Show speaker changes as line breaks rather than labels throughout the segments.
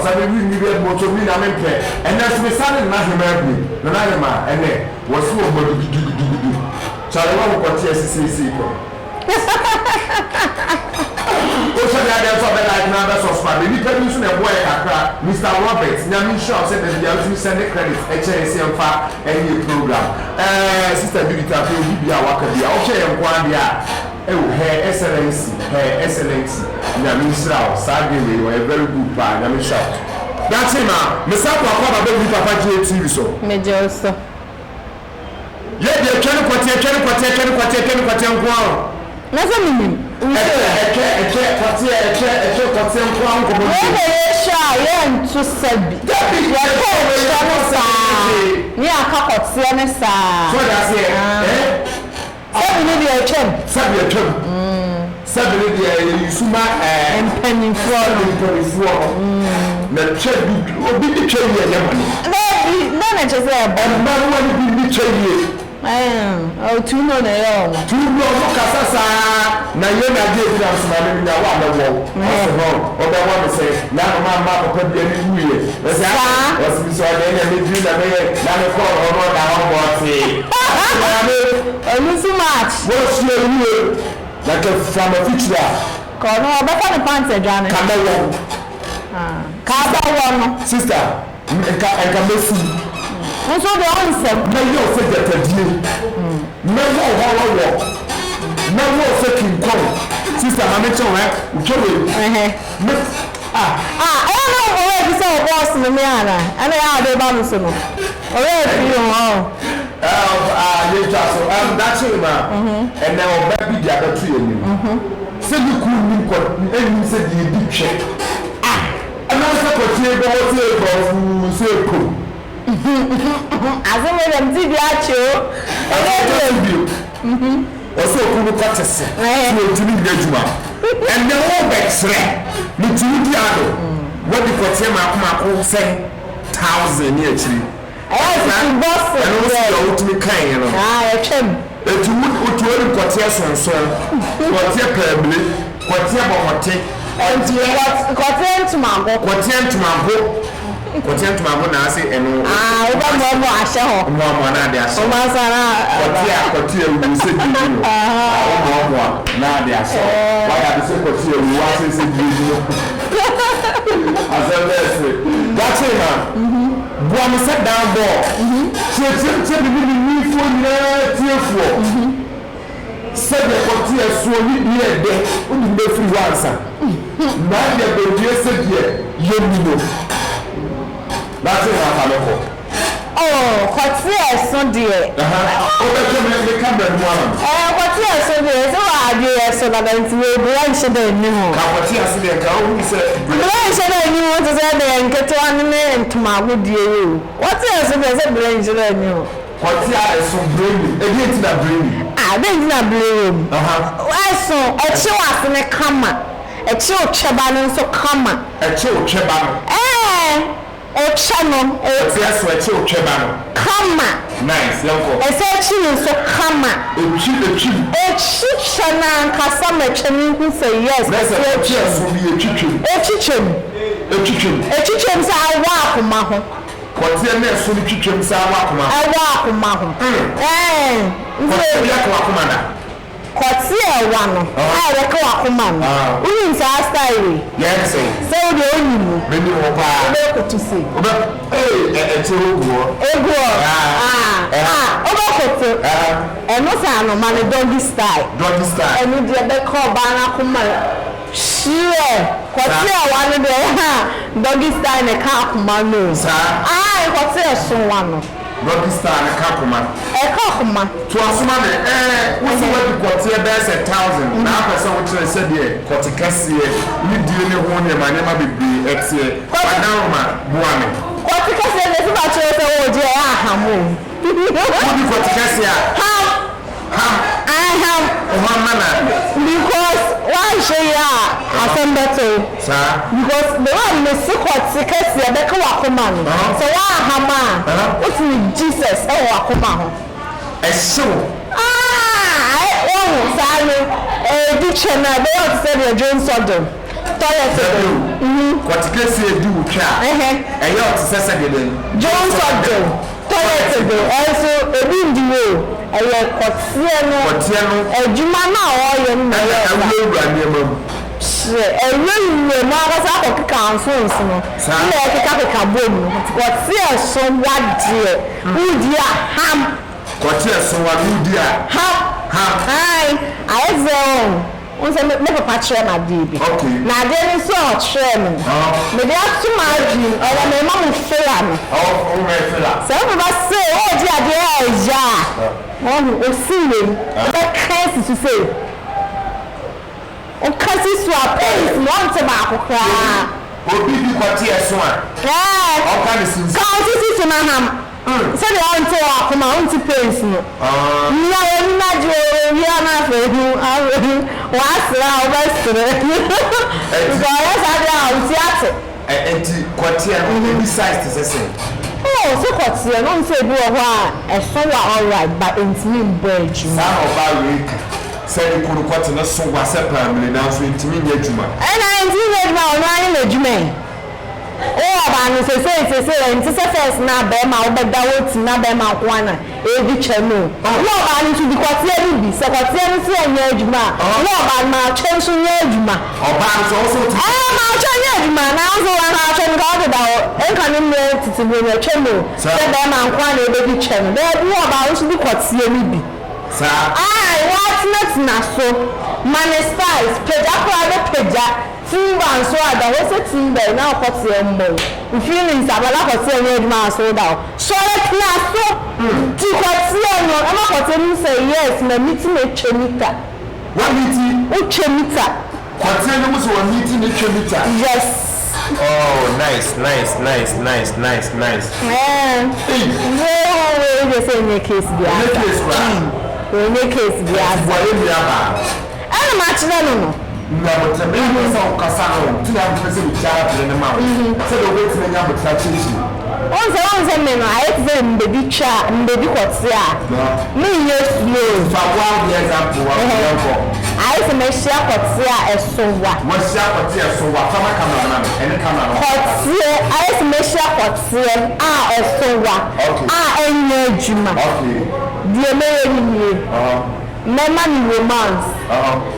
sabe we be moto mi na me pe and that's me sane na hema bi na ma ene was so body dugu chale wa ko tie sisi ko o so ya dey so be like na be so spa ni pe mi so na boy kakra Mr. Robert na mi sure say that they are to send the credit HSC mfa any program sister Bibita pe obi bia waka bia o che en kwa bia her excellency na mi sra o sagele you are very good pa na mi sure that's him me sa kwa ba be papa TV so
me just
ye de twene kwatie nkwa
na so mimi
eche kwatie nkwa nkomo
ye sha ye ntu sabi ye ko ne sa ni aka kwatie ne sa
so that's it
sabi ni de twem sabi
ni de yusuma
empanifo
na chebi obi di chebi ye yamani
na chese
ba wani bi chebi
o tuno na yo
tuno no kasasa na ye na je bi na suma ni na wa na wo o be wa me say na ma papa bi ani wuye we say o si so de na me bi na me na me ko o da ho bo ti
olu so much
wo si ewu like a from a future
ko no be fa ni pants edwane
ka ba wo
ka ba wo no
sister enka mesi
nso de on se
na yo se detadie na yo ho na yo se kinkon sister ma me chewe uchewe me
no o we say boss me me ana ana ya de ba no so no o we fi ho
ye jaso that's it ma and now baby dia da tu yemi se du ku ni ko eni se di di twe ana se ko tie go wo tie go fu se ko
azeme dem ti bi acho
oso ku no kwatese so timi bi adwuma and the whole bexre ni timi di ado what the kotie ma ko say 1000 ni achiri
boss
and also you to me kind you know
etwem
etu otu ori kotie sonson kotie pebble kotie bomote
kotie
ntumago na ase eno
oba mo ahye ho
mo na de ase
o ma sana
kotie wu se bi no mo na de ase why are the kotie wu ase se bi no azalese that's it man boam set down ball che bi ni fo na tiefo se de kotie so ni ede o ni be free once na de be die se die yemino that's it na faloko
kotie so die
o be je me camera no ana
kotie so die so adie so na nti we branch de ni ho
ka kotie so de ka o se
branch de ni ho to say de nketo an ne ntumago die yo what else be say branch de ni ho
kotie so brain e dey ti na brain
den na brain so echi was ne kama echi o cheba no so kama
echi o cheba no
o chano
yes we echi o cheba no
kama
nice yanko
ese echi no so kama echi chana kasa me chani hu say yes
echi so bi echichim
sa awa akoma ho
kotie na so ni twitwem sa awa akoma
ho
kotie ya akoma na
kotie wa no re ka akoma no uni sa style
yes
so de onimu
me ni ho pa
be ko to say
oba eti oguo
oba ko to eno sa no man doggy style eno de be ko ba na akoma sure kotie wa no de doggy style ne ka akoma no kotie so wa no
doggy style ne ka akoma
akoma
to asoma ne wo se wa kotie be 1000 na person wo tire se de kotie kase ni die ne ho ne ma bebre etie adama buame
kotie kase ne se ba tire se wo je ahamo
wo kotie kase
I have because why should I send that to because the one is so hot because you are Wakuman. So why Hama? What's with Jesus? Oh, Wakuman.
So
I won't say a dictionary. They want to say you're doing something. toilet
Korte kesi edu utwa eyo tsese geden
Jones ojo toilet do also ebi ndiwo eye Korte no ejuma na oye no
eyo ewura niam
ewe na akasa akokika ansons no ile ekika bom no Korte so wadie udia ham
Korte so wadudia
ham hi ayezo onse me papa chere na dibi na de ni so chere me me de atuma adwi ora me ma mu fela me
me fela
so me ba say o di ade eja o siwe be case to say o kasi so apes no ante ba akokra
obi bi Korte so a o ka ni sin
ka o si so na ham so de ante wa kuma onti pace no ni ayo ni na jo wi ana fe hu awu wasra obesre igora sadia uti ate
enti Korte no bi size to say
oh so Korte no nse bi wo ho a so wa all right but intimi mbaju
sa oba we say kuru Korte no so wa se family na so intimi nya adwuma
na intimi nya adwuma ono ani na adwuma aba no se nti se first na be ma obeda woti na be ma kwana ebi chenu no ba ni to bi Korte ni bi se Korte ni se nya adwuma no ba ma chensu nya adwuma
oba so
ma chen adwuma na so wa na chen ga de da enka ni me titi bi nya chenu se be ma kwana ebi chenu be bi oba so bi Korte ni bi
sa
what not na so manifest peja peja timba so ada we say timba na Korte mbo feelings abala Korte ni edma so da so let na so ti Korte no e ma Korte ni say yes na meeting e chemita
what meeting
o chemita
Korte no so meeting e chemita
yes
oh nice
we say in case dia in case dia
boy bi aba
ana ma chile no
na mutane so kasa no ti na pese bi chara pele na ma se do wait na nya butla chichi
onse me no I say mbebi Korte a me yes no
fa one example wa ko
I say me share Korte a eso wa
Korte eso wa fama camera na ene camera no
Korte I say me share Korte a eso wa a enye adwuma die me ni mema ni romance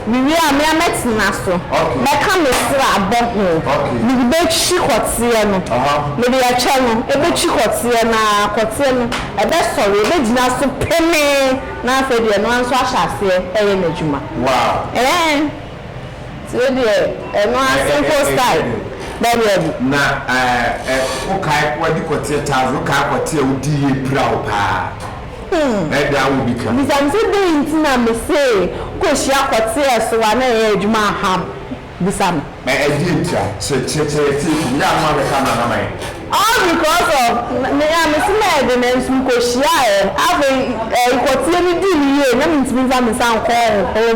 mi wi a me ametina so me ka me sra aboho mi be chi Korte no me de ya cha no e be chi Korte na Korte no e be sori e be gina so peme na afa de no anso ahase e ye n'adwuma
wow
so de e no simple style baby
na o kai wadi Korte tazo ka Korte udi ye brow pa da will become.
This I'm saying na me say ko shia Korte so wa na e adwuma ham bisam.
Me edinta so che ya ma be kana na mai.
All because of me am see me de na nsu ko shia ave Korte ni di ni ye na me ntimi fa me san ko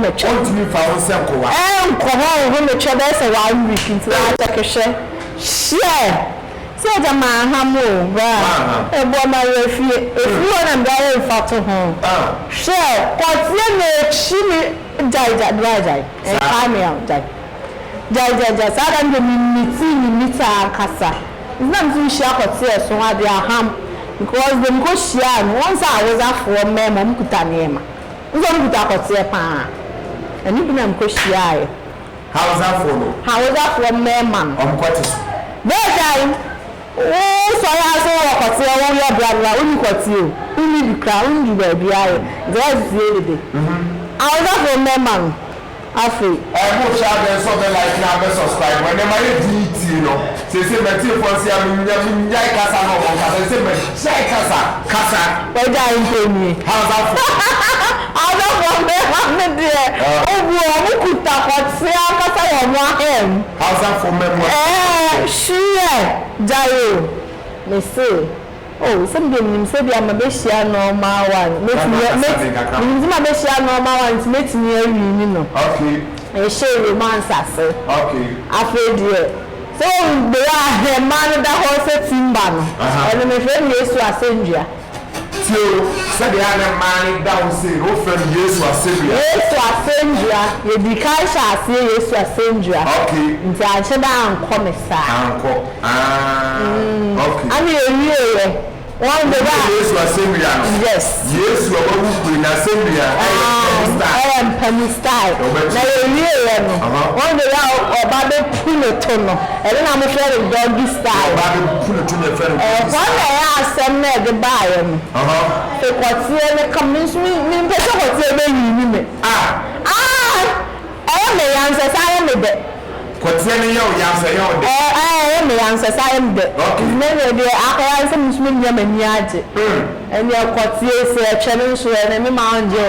me che.
Ntimi fa wo se ko wa.
Ko ho me che be se wa week nti wa ta ke share se jama hamo ba e bo ma refie efi ona mba ye fato ho she Korte me chi mi jai e kame am jai sa dan de mita kasa znam tin share Korte so wa de aham because dem ko share no once I was afọ me mom kuta ne ma nzo kuta Korte pa ani bi na mko share
how was that for no
how was that for me man
Korte
that time so ya so Korte won ya bla uni Korte o uni bikra uni ba bia e just dey dey I was for me man afi
mo sha be so be like na be subscribe when dem are DT no say me ti for say am nya kasa no mo kasa say me say kasa
we ja intoni
how that for
me there obu omu kuta Korte akasa yo mo ahem
how that for me
sure jayo me say oh somebody say be am be share normal one make me ma be share normal one to make me you know
okay
e share romance ase
okay
afraid so they are man that horse timba no and me friend yesu asendua
tio said the other man down say o friend Yesu asembia
ye di kai sha ase Yesu asembia
okay
nti a che da anko me sa
anko okay
ani ewie one day
Yesu asembia
yes
Yesu obawu kuri na asembia
I am penny style na ewie no one day oba be puno to no e na mo fere doggy style
oba be puno to no fere
one day asem na de buy no e kwatie ne kamis mi pese kwatie be yi me me yanse say me de
kwatie ne yo yanse yo de
me yanse say me de ne de akwa se musumi nya mani age eni kwatie se etwe nso ne me ma anje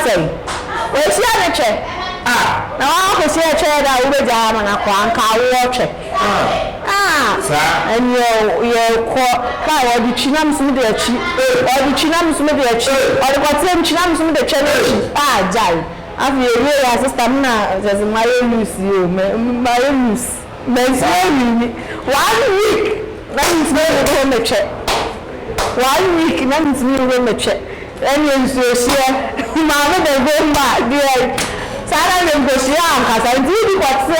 say we si ane che na wa ko si etwe da wo be ja ma na kwa nka wo twe eni yo ko ka wo di china musumi de achi o di china musumi de achi o di kwatie china musumi de che na jai afi ewe ya sister na just my loose you my loose next week 1 week that is very go me check 1 week that is me go me check and you share mama de go ma dey sara de go share am kasa di kwati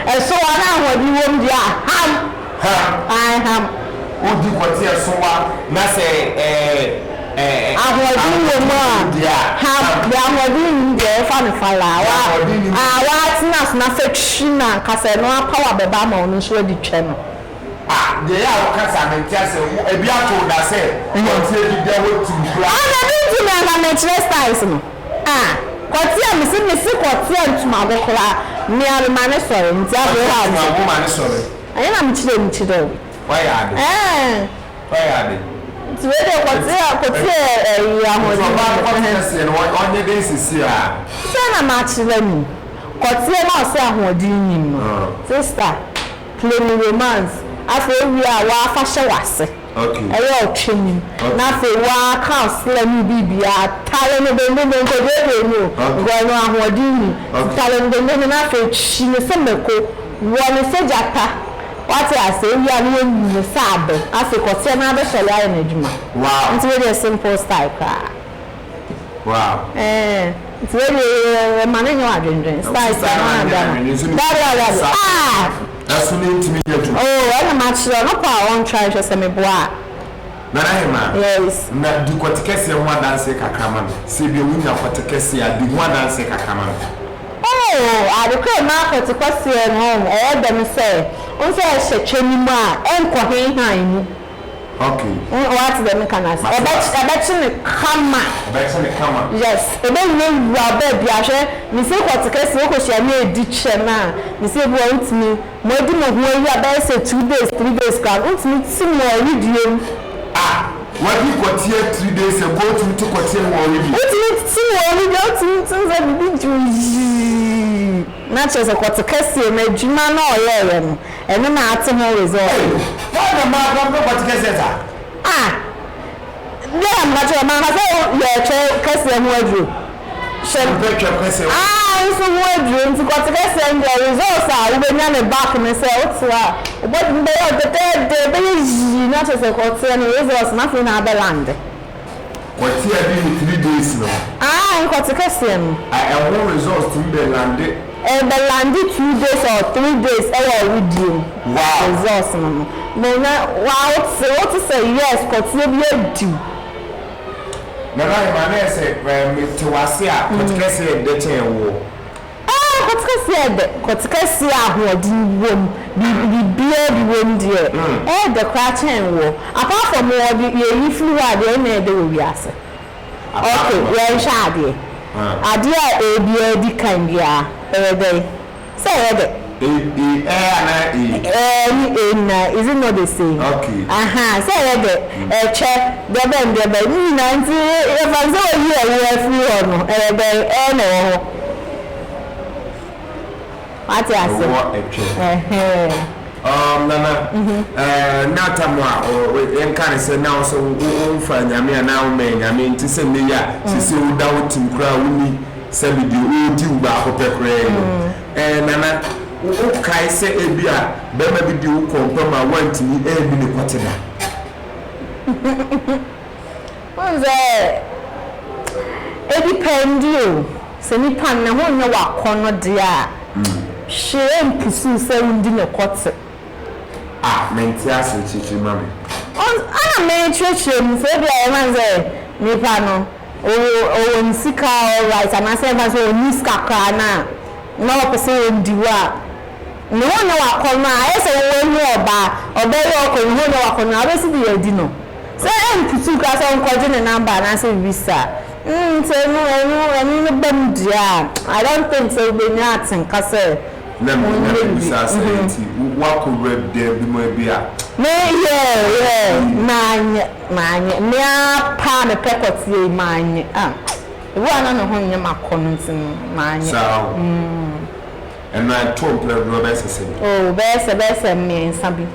a so ana ahodi wom dia ham
odi kwati so wa na say
ahodi wo ma dia ahodi nje fa me fala wa tina na fe china kasa no power beba ma onu so di twa no
de ya wo kasa me tia se ebi ato da se kwati di de wo tu bra
na bi tu na natural styles no kwati a me si kwati antuma agokora ni a ma ne sore nti abo ha
ma ma ne sore
ayi na mi chire
why ya de why ya de
tiwede kwati ya ahodi
no onye de sisi a
na ma chire ni kwati na ose ahodi nyim no sister play me romance afa wi a wa afa hye wase
okay
ayo otwenim na afa wa counselor ni bibia tale no be no ko de no go no ahodi ni tale no be na afa chi ne semeko wo ne sejata wati ase wi a no ni sabe afa kwati na be sele ayo na djuma
wow
it's very simple style ka
wow
it's very manage adwendwen style na da
that's what need to me to
I'm match no pa on try to say me boa
na hema
yes
na di kwatikese ho adanse kakama no se bi wunya kwatikese a di ho adanse kakama no
I declare na kwatikese no dem say on say hwetwani mu a enko han mu
okay
what the mechanics kama yes ebe no wa ba bia hwe mi se kwatikese o ko hia na edi che na mi se bo ntimi mo di mo ho ayi aba say 2 days 3 days kan ntimi ti mo video
what you kwatie 3 days ago to kwatie mo video
ntimi ti mo video ntimi za bibi na chese kwatikese na djuma na oyere no eno na ate ho result
what the man kwatikese za
yeah ma ma say ye kese ho adru
Shempeke kwese
so ho adru nti kwatikese nde results a wo benya ne back me say otwa but mbe yo de be yi na chese kwatie no results na fi na abeland
kwatie bi 3 days no
kwatikese no
wo results mbe lande
Belandi 2 days or 3 days video.
Wow.
Results no. What to say yes, continue be do.
Na na say me to wase a kwatikese de chen wo.
Kwatikese ahodi wom. Bibia bi wom de. The cra chen wo. Apart from what you flew out there na de wo wiase. Okay, we shade. Adia ebia di kan bia. Say is it not the same?
Okay.
Say check the bend the bend. If I say what I say?
Nana, not a more, and can say now so find Yamia now, man. I mean, to send me, she said, without him crowd. Sabi di o di uba kopekre no nana o kai se ebia be ma bi di o kompama wantimi e bi ne kwatena
What's it depends you. Send pan na one wa kono dia. She ain't pursue saying dinner Korte.
Mentias chichi mami.
Me church him say the man say me pano. Oh nsika all right and I say man say niska kra na. No person diwa. No one wa kono I say we oba obey oko no wa kono abesi di edino. Say ain't pursue ka say on the number and say visa. I don't think so. Be nothing, cause
let me say, what could read there be my beer?
Man, near palm a pepper, mine. One on the home, my comments in mine. And I told Robert, oh, best and me and Sabi.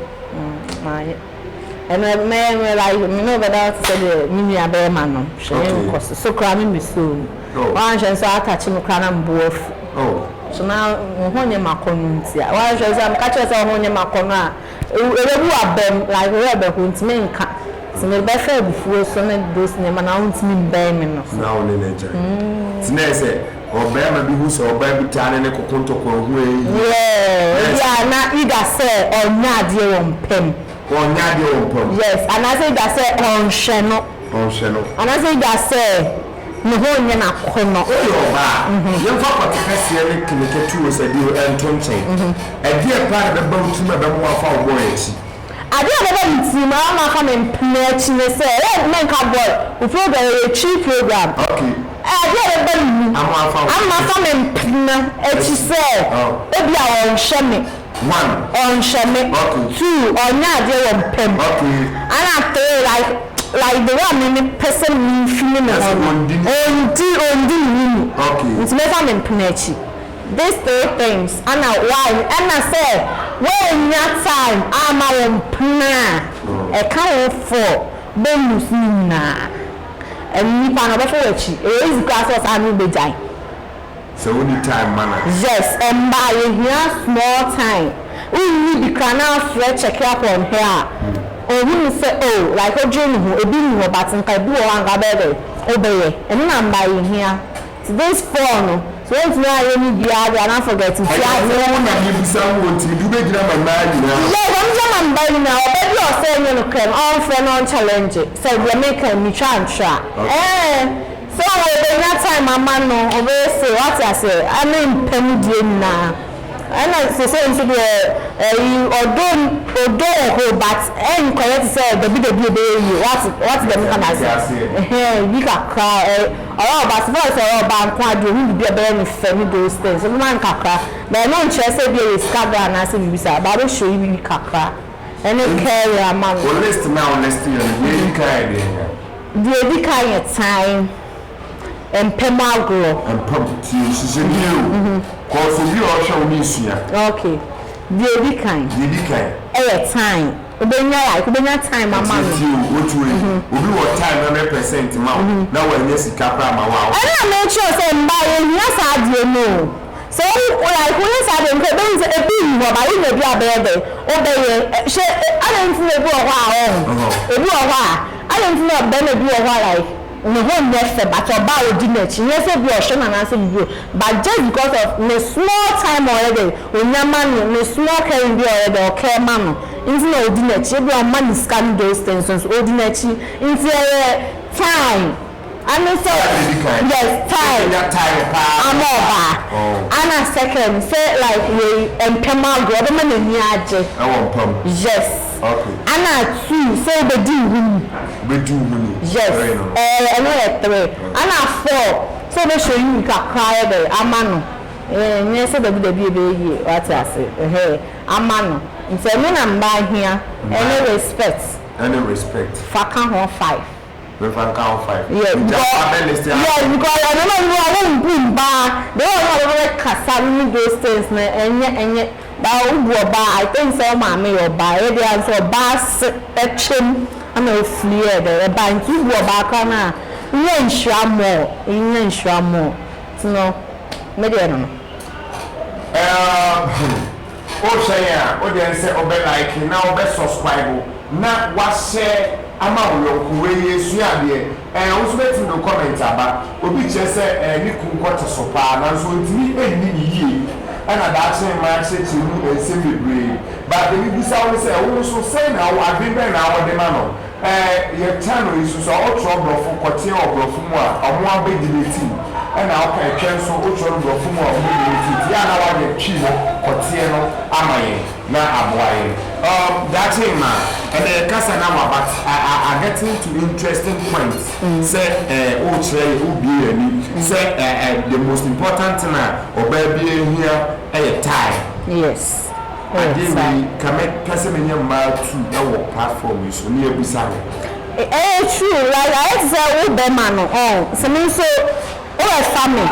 And a man will like me know that said me a bear man. So cramming me soon. One chance I catch him cram both. Oh, so now when you're my conuntia. One chance I'm catching on your macona. You are them like rubber who's men cat. So my better before so many those name announced me bearing.
Now in nature. Snare or bear maybe who's or baby tan and a coconto. Yeah, not either say or not your own pen. Yes, and I say that say on channel. And I say that say no one na kono. You for protect here clinic to say you and tonche. A dear part of the boat to my for boys.
I don't know if I'm come and play say men cowboy we feel the cheap program. Okay. I'm come and play say obi a on shame. One on shame. Two on nadia on pen. Okay. And I feel like the one person feeling on okay. It's never in Punechi. These three things and why and I say when that time I'm on Puna a count for bonus na and you can never watch it is because I will be dying.
So only time manner.
Yes, and by here small time. We need the canal thread check up on here. Or we say, oh, like a dream who a being about and can do one gabby, obey, and then I'm buying here. Today's phone, so it's not any beard and I forget to fly. I don't give someone to do it. I'm buying now, but you're saying you can all friend on challenge it. So you're making me try and try. So that time my man no say what I say. I mean penny na. And I say to the you or but and correct say the what the man say. You can cry but first about quad you be a better family those things. So man can cry. But no chance say be a scandal and I say visa but I show you can cry. And carry a man.
Well list now list you
the kind of time and Pemagro
and property is new. Cause you are showing me.
Okay. The kind. Time. Time, my man.
Which way? We were time 100% amount. Now when yes, capra, my wow.
And I make sure say buying yes, I do know. So like when I said a big but I may be a baby. Obey. I don't know I don't know Ben no one next but about dinner. Yes, be a shame and answer you. But just because of the small time already, when your man, the small can be already or care man, into no dinner, you be money scanning those things, so ordinary into time. And so yes, time. I'm over. And a second, say like we and Pema government in Yaje. Yes. Okay. And I two, say the do. Yes. And 3. And I 4. So they show you can cry the amano. Yes, the baby, what I say. Hey, amano. It's a mean I'm by here. Any respect. Fakan 5.
If I count 5.
Yes, because I don't know I won't bring bar. They don't have Cassandra those things, and yet, I think so, mammy, or buy it, and so bass, action, and a fleer, the bank you go back on a English more. So, no, maybe I don't know.
Oh, say, yeah, what they say, obey like now, best subscribe. Not what say. ama wo ye sua de wo so beti no comment aba obi che se ni kunko te so pa na so ntimi enni ni yie ana da che ma che che mu ensem bebre ba de bi sa wo se wo so say na wo adwen be na wo de ma no ye channel isu so o trouble for Korte obrofo mu a omo abedileti ana o ka twen so o trouble obrofo mu a omo abedileti ya na wa ye twi no Korte no amaye na aboaye that thing ma and kasa na ma but I getting to interesting points say o chere o bi ani say the most important thing na oba bi ehia time.
Yes.
Again, we person many ma to our platform so near beside.
True, like I say we be man so mean so our family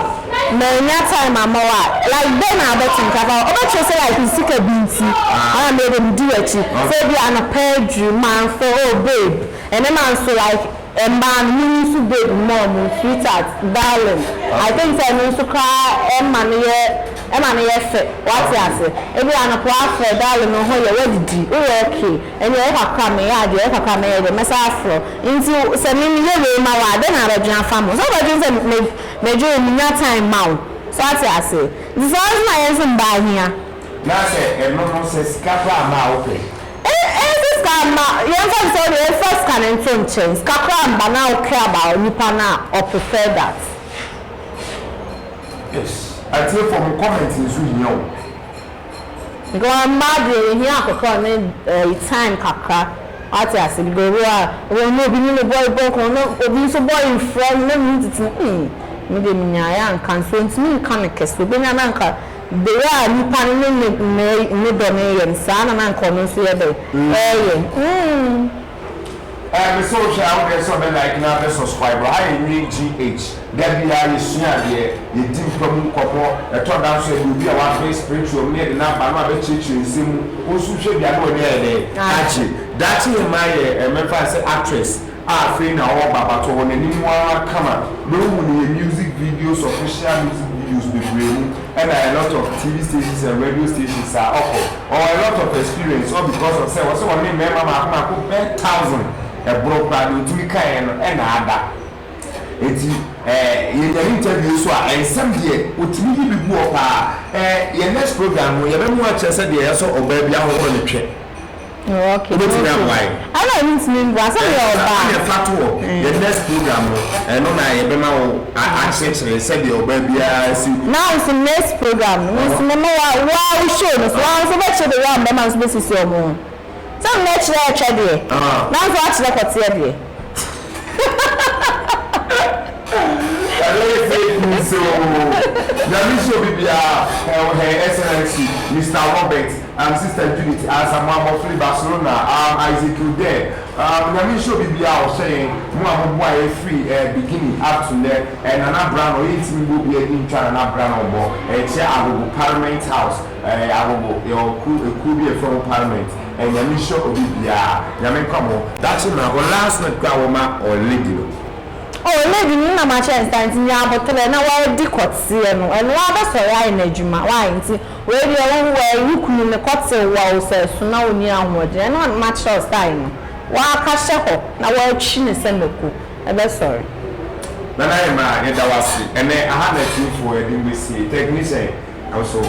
na time amawa like then I bet in cover oba say like you sick a binti I made them do it so be an page man for babe and then man so like a man means to babe mom sweetheart darling I think I mean to cry man yes what you say every an for darling no ho you ready okay and you come here the message into say me we ma wa then I be family so but say me do me time now so what you say this is my answer by here
na say no say skapa ma okay
this kama you say the first can in change skapa ba na okay about nipa na or prefer that
yes I tell from comments is you
because mad here akoko time kakra what you say go we no be no boy no obi so boy from no mean me de minya ya kan so ntimi kan keso be na nka de ya nipa ne do ne yem sa na nka no so ye be
the social audio so be like na be subscribe I need GH there be a sua de ye dim from kopo e to dan so e bi a wa face spiritual me na ba na be chichi nsem o su hwe bia no ne ye achi that in my me fa say actress free na all baba to one ni mo kama no mu music videos official music videos be bring and a lot of TV stations and radio stations are or a lot of experience all because of say what so one member ma ko 1,000 e bro pa do tumi kan no e na ada eti ye the interview so a ensem de otumi bi bu opa ye next program ye be mu a chese de ye so oba bia ho ne twe.
Okay.
I
don't mean was
a flat war. The next program, and no, I remember actually said your baby.
Now it's the next program. Wow, show us. Wow, so much of the one man's business. Some next year, now watch the Korte.
So, Namisho Bibia, her Excellency, Mr. Robert, and Sister Judith, as a mom of Barcelona, Isaac there. Namisho Bibia was saying, Mua free beginning up to there, and another brand or 18 will be in China, brand or a chair of Parliament House, could be a from Parliament, and Namisho Bibia, Nkomo. That's my last night, Kawama or Lady.
Lady na ma chance ntị ya botele na wa di Korte no eno wa ba so ya na adwuma wa nti we bi won wa yukunu ne Korte wa o se so na oni ahode na ma chance style no wa ka hye ho na wa twi ne se meko e be sorry
na na ma ye da wasi ene aha na tifo e di we see technician also